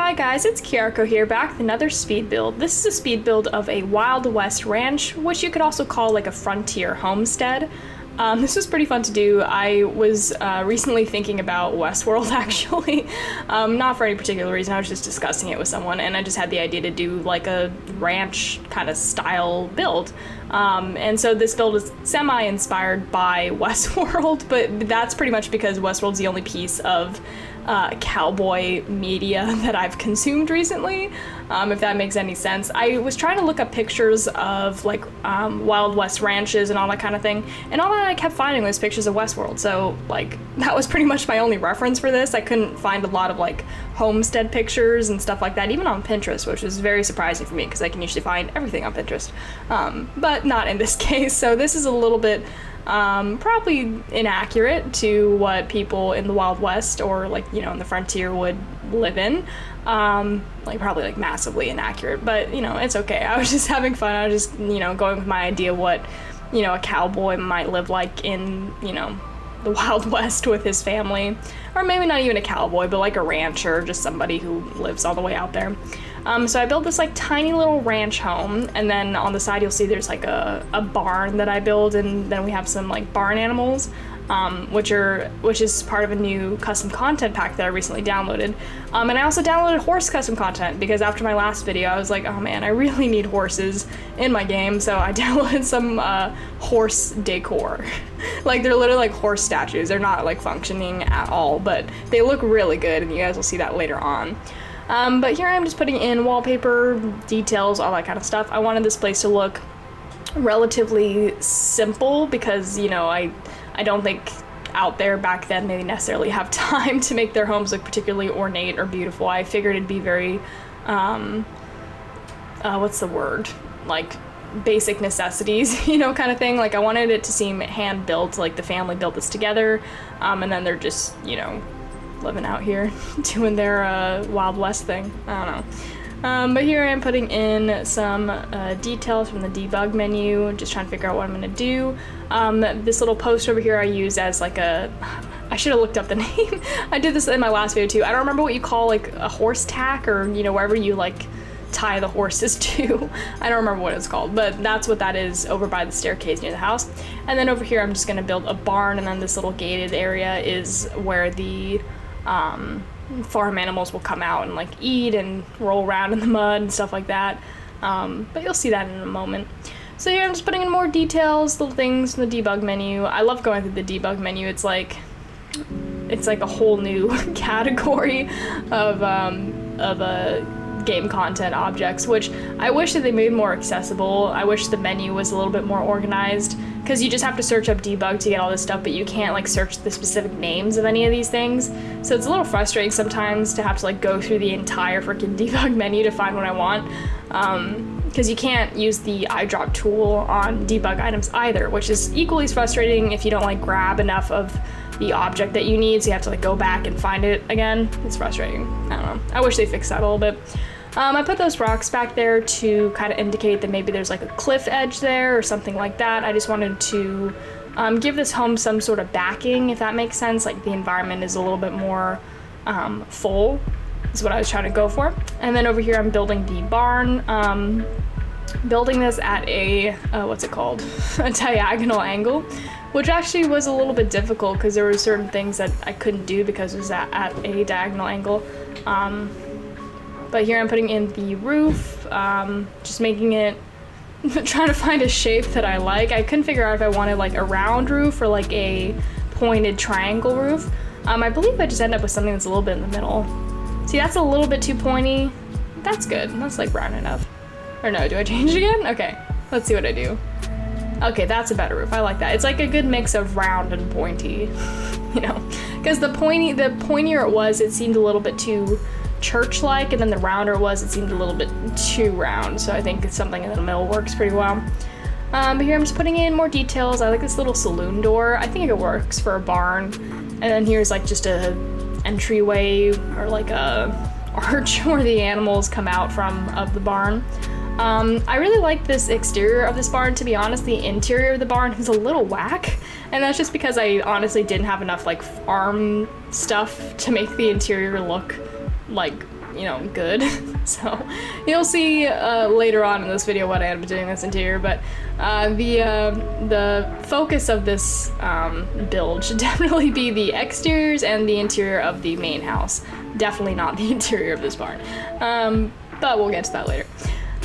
Hi guys, it's Kyarko here, back with another speed build. This is a speed build of a Wild West ranch, which you could also call like a frontier homestead. This was pretty fun to do. I was recently thinking about Westworld, actually. Not for any particular reason, I was just discussing it with someone, and I just had the idea to do like a ranch kind of style build. And so this build is semi-inspired by Westworld, but that's pretty much because Westworld's the only piece of cowboy media that I've consumed recently, if that makes any sense. I was trying to look up pictures of like Wild West ranches and all that kind of thing, and all that I kept finding was pictures of Westworld, so like that was pretty much my only reference for this. I couldn't find a lot of like homestead pictures and stuff like that, even on Pinterest, which was very surprising for me because I can usually find everything on Pinterest, but not in this case. So this is a little bit probably inaccurate to what people in the Wild West or like, you know, in the frontier would live in. Like probably like massively inaccurate, but you know, it's okay. I was just having fun. I was just, you know, going with my idea what, you know, a cowboy might live like in, you know, the Wild West with his family, or maybe not even a cowboy, but like a rancher, just somebody who lives all the way out there. So I built this like tiny little ranch home, and then on the side you'll see there's like a barn that I build, and then we have some like barn animals, which is part of a new custom content pack that I recently downloaded. And I also downloaded horse custom content because after my last video I was like, oh man, I really need horses in my game, so I downloaded some horse decor. Like they're literally like horse statues. They're not like functioning at all, but they look really good, and you guys will see that later on. But here I am just putting in wallpaper, details, all that kind of stuff. I wanted this place to look relatively simple because, you know, I don't think out there back then they necessarily have time to make their homes look particularly ornate or beautiful. I figured it'd be very, what's the word? Like basic necessities, you know, kind of thing. Like I wanted it to seem hand-built, like the family built this together, and then they're just, you know, living out here doing their Wild West thing. I don't know. But here I am putting in some details from the debug menu, just trying to figure out what I'm gonna do. This little post over here I use as like I should have looked up the name. I did this in my last video too. I don't remember what you call like a horse tack, or, you know, wherever you like tie the horses to. I don't remember what it's called, but that's what that is over by the staircase near the house. And then over here I'm just gonna build a barn, and then this little gated area is where the farm animals will come out and like eat and roll around in the mud and stuff like that. But you'll see that in a moment. So here I'm just putting in more details, little things in the debug menu. I love going through the debug menu. It's like a whole new category of game content objects, which I wish that they made more accessible. I wish the menu was a little bit more organized, because you just have to search up debug to get all this stuff, but you can't like search the specific names of any of these things. So it's a little frustrating sometimes to have to like go through the entire freaking debug menu to find what I want, because you can't use the eyedrop tool on debug items either, which is equally as frustrating if you don't like grab enough of the object that you need, so you have to like go back and find it again. It's frustrating. I don't know. I wish they fixed that a little bit. I put those rocks back there to kind of indicate that maybe there's like a cliff edge there or something like that. I just wanted to give this home some sort of backing, if that makes sense. Like the environment is a little bit more full, is what I was trying to go for. And then over here I'm building the barn. Building this at a, what's it called? A diagonal angle, which actually was a little bit difficult because there were certain things that I couldn't do because it was at a diagonal angle. But here I'm putting in the roof, just making it, trying to find a shape that I like. I couldn't figure out if I wanted like a round roof or like a pointed triangle roof. I believe I just ended up with something that's a little bit in the middle. See, that's a little bit too pointy. That's good. That's like round enough. Or no, do I change it again? Okay, let's see what I do. Okay, that's a better roof. I like that. It's like a good mix of round and pointy, you know, because the pointier it was, it seemed a little bit too church-like, and then the rounder it was, it seemed a little bit too round. So I think something in the middle works pretty well. But here I'm just putting in more details. I like this little saloon door. I think it works for a barn. And then here's like just a entryway or like a arch where the animals come out from of the barn. I really like this exterior of this barn. To be honest, the interior of the barn is a little whack, and that's just because I honestly didn't have enough like farm stuff to make the interior look like you know, good. So you'll see later on in this video what I end up doing this interior, but the focus of this build should definitely be the exteriors and the interior of the main house. Definitely not the interior of this barn, but we'll get to that later.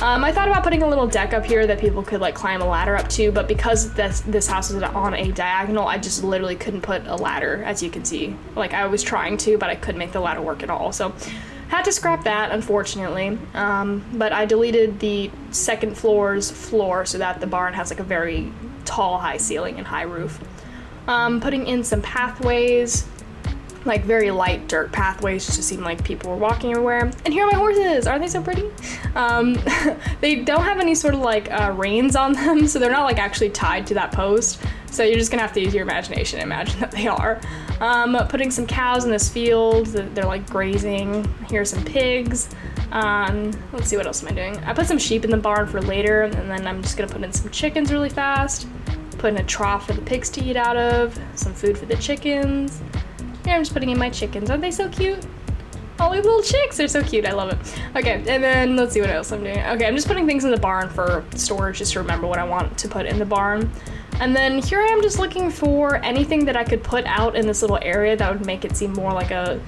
I thought about putting a little deck up here that people could like climb a ladder up to, but because this house is on a diagonal, I just literally couldn't put a ladder, as you can see. Like, I was trying to, but I couldn't make the ladder work at all, so had to scrap that, unfortunately. But I deleted the second floor's floor so that the barn has like a very tall, high ceiling and high roof. Putting in some pathways, like very light dirt pathways, just to seem like people were walking everywhere. And here are my horses! Aren't they so pretty? They don't have any sort of like reins on them, so they're not like actually tied to that post. So you're just gonna have to use your imagination and imagine that they are. Putting some cows in this field, they're like grazing. Here's some pigs. Let's see, what else am I doing? I put some sheep in the barn for later, and then I'm just gonna put in some chickens really fast. Put in a trough for the pigs to eat out of, some food for the chickens. Here I'm just putting in my chickens. Aren't they so cute? All these little chicks, they're so cute, I love it. Okay, and then let's see what else I'm doing. Okay, I'm just putting things in the barn for storage, just to remember what I want to put in the barn. And then here I am just looking for anything that I could put out in this little area that would make it seem more like a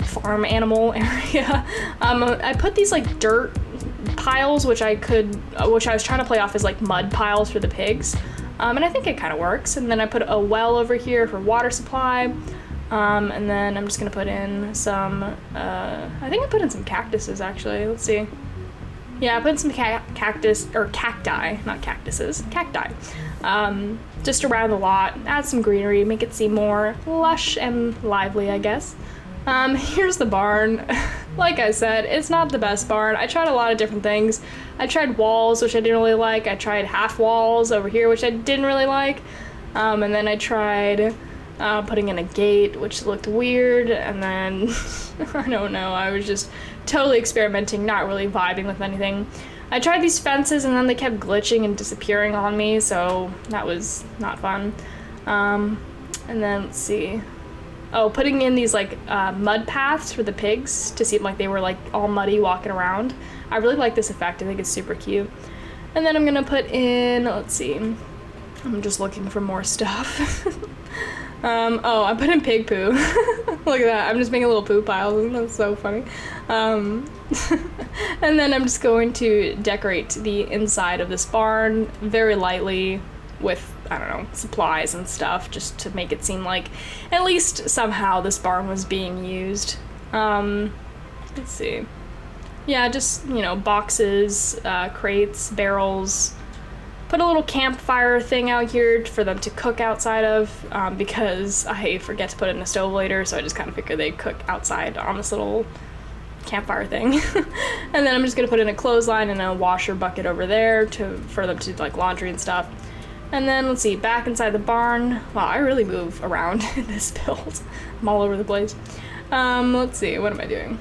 farm animal area. I put these like dirt piles, which I was trying to play off as like mud piles for the pigs. And I think it kind of works. And then I put a well over here for water supply. And then I'm just gonna put in some, I think I put in some cactuses actually, let's see. Yeah, I put in some cacti, not cactuses, cacti. Just around the lot, add some greenery, make it seem more lush and lively, I guess. Here's the barn. Like I said, it's not the best barn. I tried a lot of different things. I tried walls, which I didn't really like. I tried half walls over here, which I didn't really like. And then I tried putting in a gate, which looked weird, and then I don't know, I was just totally experimenting, not really vibing with anything. I tried these fences and then they kept glitching and disappearing on me, so that was not fun. And then let's see. Oh, putting in these like mud paths for the pigs to seem like they were like all muddy walking around. I really like this effect, I think it's super cute. And then I'm gonna put in, let's see, I'm just looking for more stuff. Oh, I put in pig poo. Look at that, I'm just making little poo piles, isn't that so funny? And then I'm just going to decorate the inside of this barn very lightly with, I don't know, supplies and stuff, just to make it seem like at least somehow this barn was being used. Let's see. Yeah, just, you know, boxes, crates, barrels. Put a little campfire thing out here for them to cook outside of, because I forget to put it in a stove later, so I just kind of figured they'd cook outside on this little campfire thing. And then I'm just gonna put in a clothesline and a washer bucket over there for them to do like laundry and stuff. And then let's see, back inside the barn. Wow, I really move around in this build. I'm all over the place. Let's see, what am I doing?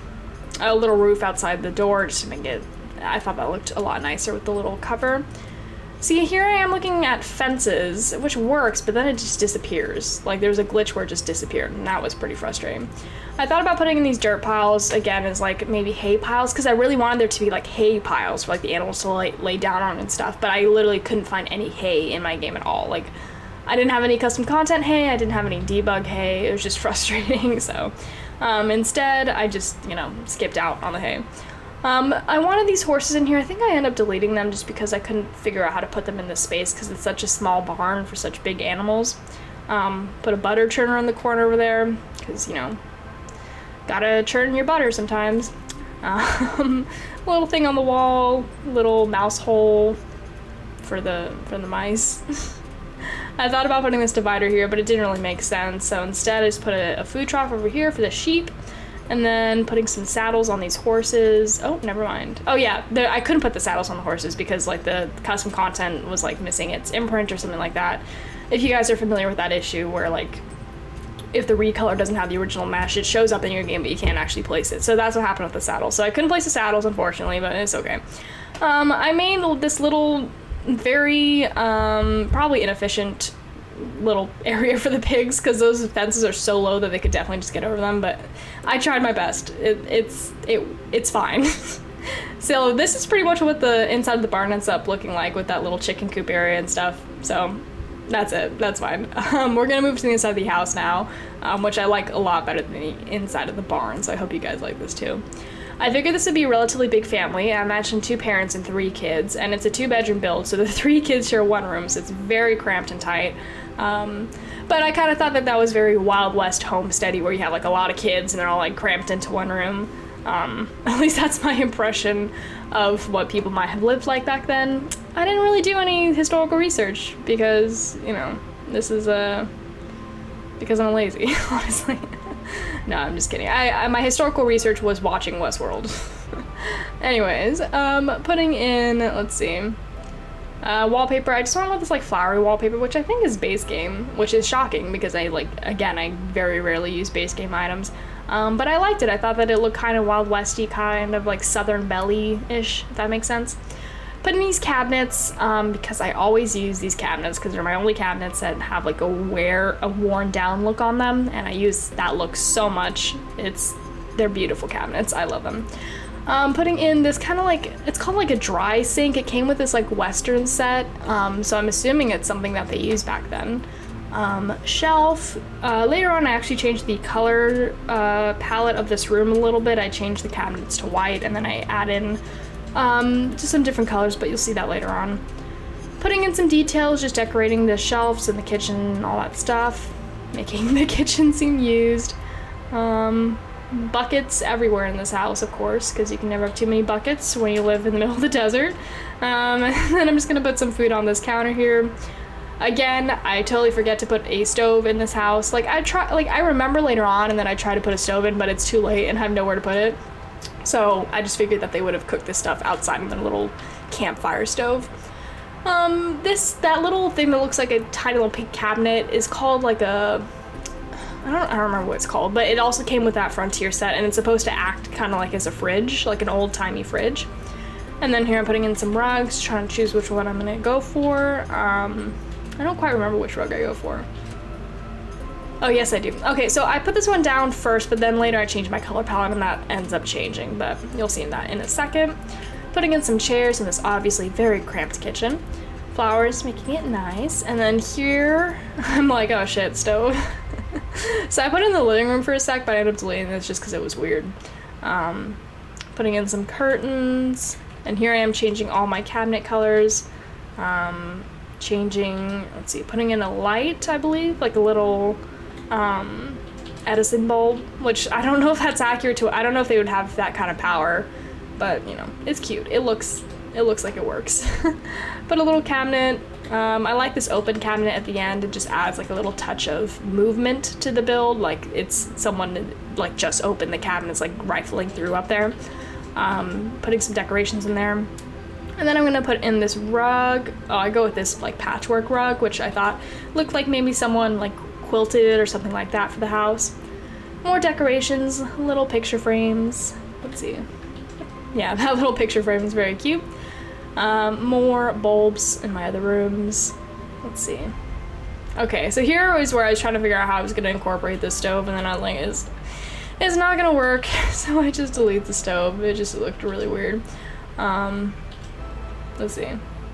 A little roof outside the door just to make it, I thought that looked a lot nicer with the little cover. See, here I am looking at fences, which works, but then it just disappears. Like, there's a glitch where it just disappeared, and that was pretty frustrating. I thought about putting in these dirt piles, again, as, like, maybe hay piles, because I really wanted there to be, like, hay piles for, like, the animals to lay down on and stuff, but I literally couldn't find any hay in my game at all. Like, I didn't have any custom content hay, I didn't have any debug hay, it was just frustrating, so instead, I just, you know, skipped out on the hay. I wanted these horses in here. I think I ended up deleting them just because I couldn't figure out how to put them in this space because it's such a small barn for such big animals. Put a butter churner in the corner over there because, you know, gotta churn your butter sometimes. Little thing on the wall, little mouse hole for the mice. I thought about putting this divider here, but it didn't really make sense. So instead I just put a food trough over here for the sheep. And then putting some saddles on these horses. Oh, never mind. Oh yeah, I couldn't put the saddles on the horses because like the custom content was like missing its imprint or something like that. If you guys are familiar with that issue where like if the recolor doesn't have the original mesh, it shows up in your game but you can't actually place it. So that's what happened with the saddles. So I couldn't place the saddles unfortunately, but it's okay. I made this little very probably inefficient little area for the pigs because those fences are so low that they could definitely just get over them, but I tried my best. It's fine. So this is pretty much what the inside of the barn ends up looking like with that little chicken coop area and stuff. So that's it. That's fine. We're gonna move to the inside of the house now, which I like a lot better than the inside of the barn, so I hope you guys like this too. I figured this would be a relatively big family. I imagine 2 parents and 3 kids, and it's a 2-bedroom build, so the 3 kids share 1 room, so it's very cramped and tight. But I kind of thought that was very Wild West homesteady, where you have like a lot of kids and they're all like cramped into 1 room. At least that's my impression of what people might have lived like back then. I didn't really do any historical research because, you know, this is because I'm lazy, honestly. No, I'm just kidding. My historical research was watching Westworld. Anyways, putting in, let's see, wallpaper. I just went with this like flowery wallpaper, which I think is base game, which is shocking because I very rarely use base game items. But I liked it. I thought that it looked kind of Wild Westy, kind of like Southern Belle-ish, if that makes sense. Put in these cabinets, because I always use these cabinets because they're my only cabinets that have like a worn down look on them, and I use that look so much. They're beautiful cabinets. I love them. Putting in this kind of like, it's called like a dry sink. It came with this like Western set, so I'm assuming it's something that they used back then. Shelf. Later on I actually changed the color palette of this room a little bit. I changed the cabinets to white, and then I add in just some different colors, but you'll see that later on. Putting in some details, just decorating the shelves and the kitchen and all that stuff, making the kitchen seem used. Buckets everywhere in this house, of course, because you can never have too many buckets when you live in the middle of the desert. And then I'm just gonna put some food on this counter here. Again, I totally forget to put a stove in this house. I remember later on, and then I try to put a stove in, but it's too late and I have nowhere to put it. So I just figured that they would have cooked this stuff outside in the little campfire stove. That little thing that looks like a tiny little pink cabinet is called like a, I don't remember what it's called, but it also came with that Frontier set, and it's supposed to act kind of like as a fridge, like an old-timey fridge. And then here I'm putting in some rugs, trying to choose which one I'm gonna go for. I don't quite remember which rug I go for. Oh, yes, I do. Okay, so I put this one down first, but then later I changed my color palette and that ends up changing, but you'll see that in a second. Putting in some chairs in this obviously very cramped kitchen. Flowers, making it nice. And then here, I'm like, oh shit, stove. So I put it in the living room for a sec, but I ended up deleting this just because it was weird. Putting in some curtains. And here I am changing all my cabinet colors. Putting in a light, I believe, like a little Edison bulb, which I don't know if that's accurate to it. I don't know if they would have that kind of power, but you know, it's cute. It looks like it works. But a little cabinet. I like this open cabinet at the end. It just adds like a little touch of movement to the build, like it's someone like just opened the cabinet, it's like rifling through up there. Putting some decorations in there. And then I'm gonna put in this rug. Oh, I go with this like patchwork rug, which I thought looked like maybe someone like quilted or something like that for the house. More decorations, little picture frames. Let's see. Yeah, that little picture frame is very cute. More bulbs in my other rooms. Let's see. Okay, so here is where I was trying to figure out how I was gonna incorporate this stove, and then I was like, it's not gonna work, so I just delete the stove. It just looked really weird. Let's see.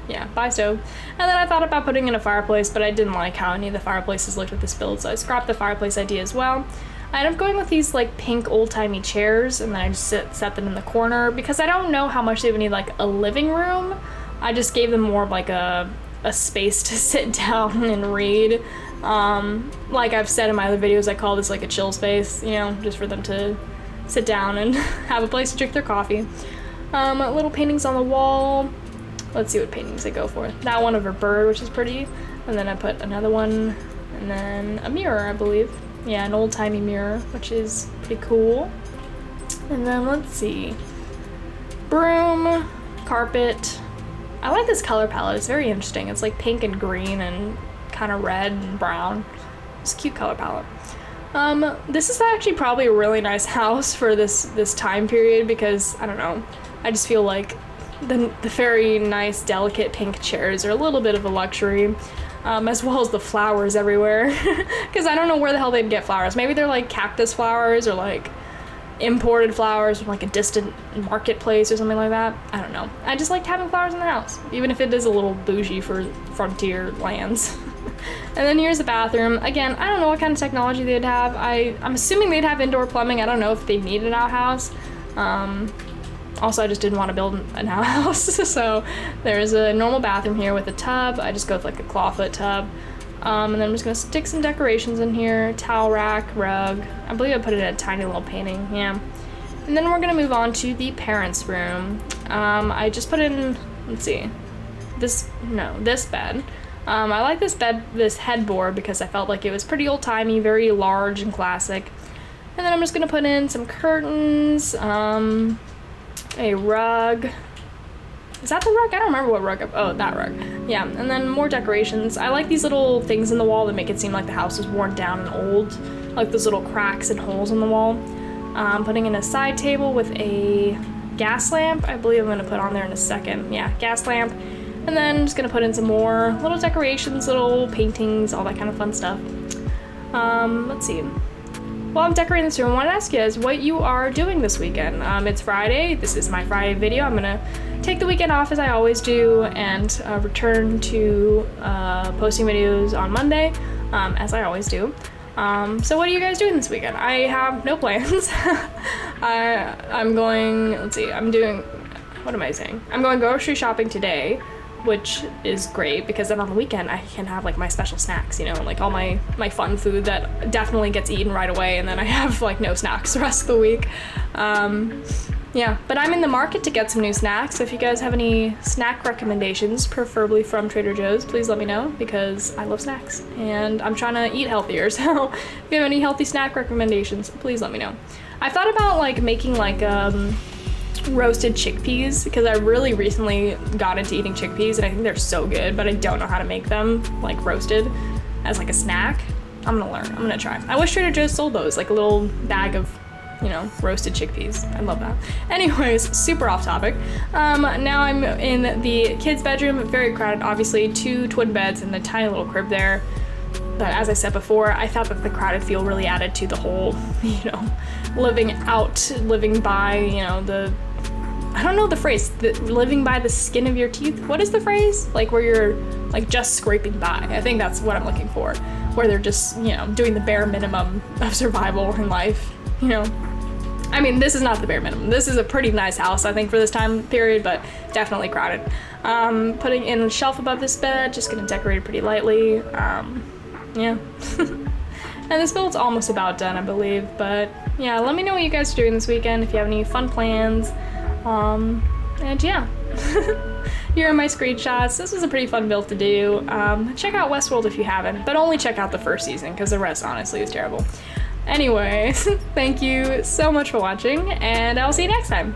Yeah, bye stove. And then I thought about putting in a fireplace, but I didn't like how any of the fireplaces looked with this build, so I scrapped the fireplace idea as well. I ended up going with these like pink old-timey chairs, and then I just set them in the corner because I don't know how much they would need like a living room. I just gave them more of like a space to sit down and read. Like I've said in my other videos, I call this like a chill space, you know, just for them to sit down and have a place to drink their coffee. Little paintings on the wall. Let's see what paintings I go for. That one of a bird, which is pretty. And then I put another one, and then a mirror, I believe. Yeah, an old-timey mirror, which is pretty cool. And then let's see. Broom, carpet. I like this color palette. It's very interesting. It's like pink and green and kind of red and brown. It's a cute color palette. This is actually probably a really nice house for this time period because, I don't know, I just feel like the very nice, delicate pink chairs are a little bit of a luxury. as well as the flowers everywhere, because I don't know where the hell they'd get flowers. Maybe they're like cactus flowers or like imported flowers from like a distant marketplace or something like that. I don't know. I just liked having flowers in the house, even if it is a little bougie for frontier lands. And then here's the bathroom. Again, I don't know what kind of technology they'd have. I'm assuming they'd have indoor plumbing. I don't know if they need an outhouse. Also, I just didn't want to build an outhouse. So there's a normal bathroom here with a tub. I just go with like a clawfoot tub. And then I'm just gonna stick some decorations in here. Towel rack, rug. I believe I put it in a tiny little painting, yeah. And then we're gonna move on to the parents' room. I just put in, let's see, this bed. I like this headboard because I felt like it was pretty old-timey, very large and classic. And then I'm just gonna put in some curtains, a rug. Is that the rug? I don't remember what rug. Oh, that rug. Yeah, and then more decorations. I like these little things in the wall that make it seem like the house is worn down and old, like those little cracks and holes in the wall. Putting in a side table with a gas lamp. I believe I'm gonna put on there in a second. Yeah, gas lamp. And then I'm just gonna put in some more little decorations, little paintings, all that kind of fun stuff. Let's see. While I'm decorating this room, I want to ask you guys what you are doing this weekend. It's Friday. This is my Friday video. I'm gonna take the weekend off as I always do and return to posting videos on Monday, as I always do. So what are you guys doing this weekend? I have no plans. I'm going, let's see, what am I saying? I'm going grocery shopping today, which is great because then on the weekend I can have like my special snacks, you know, like all my fun food that definitely gets eaten right away, and then I have like no snacks the rest of the week. Yeah, but I'm in the market to get some new snacks. So if you guys have any snack recommendations, preferably from Trader Joe's, please let me know because I love snacks and I'm trying to eat healthier. So if you have any healthy snack recommendations, please let me know. I thought about like making like roasted chickpeas because I really recently got into eating chickpeas and I think they're so good, but I don't know how to make them like roasted as like a snack. I'm gonna learn. I'm gonna try. I wish Trader Joe's sold those, like a little bag of, you know, roasted chickpeas. I love that. Anyways, super off topic. Now I'm in the kids' bedroom, very crowded, obviously, 2 twin beds and a tiny little crib there. But as I said before, I thought that the crowded feel really added to the whole, you know, living by, you know, I don't know the phrase, living by the skin of your teeth. What is the phrase? Like where you're like just scraping by. I think that's what I'm looking for, where they're just, you know, doing the bare minimum of survival in life, you know. I mean, this is not the bare minimum. This is a pretty nice house, I think, for this time period, but definitely crowded. Putting in a shelf above this bed, just gonna decorate it pretty lightly. Yeah. And this build's almost about done, I believe, but yeah, let me know what you guys are doing this weekend, if you have any fun plans. And yeah. Here are my screenshots. This was a pretty fun build to do. Check out Westworld if you haven't, but only check out the first season, because the rest, honestly, is terrible. Anyways, thank you so much for watching, and I'll see you next time.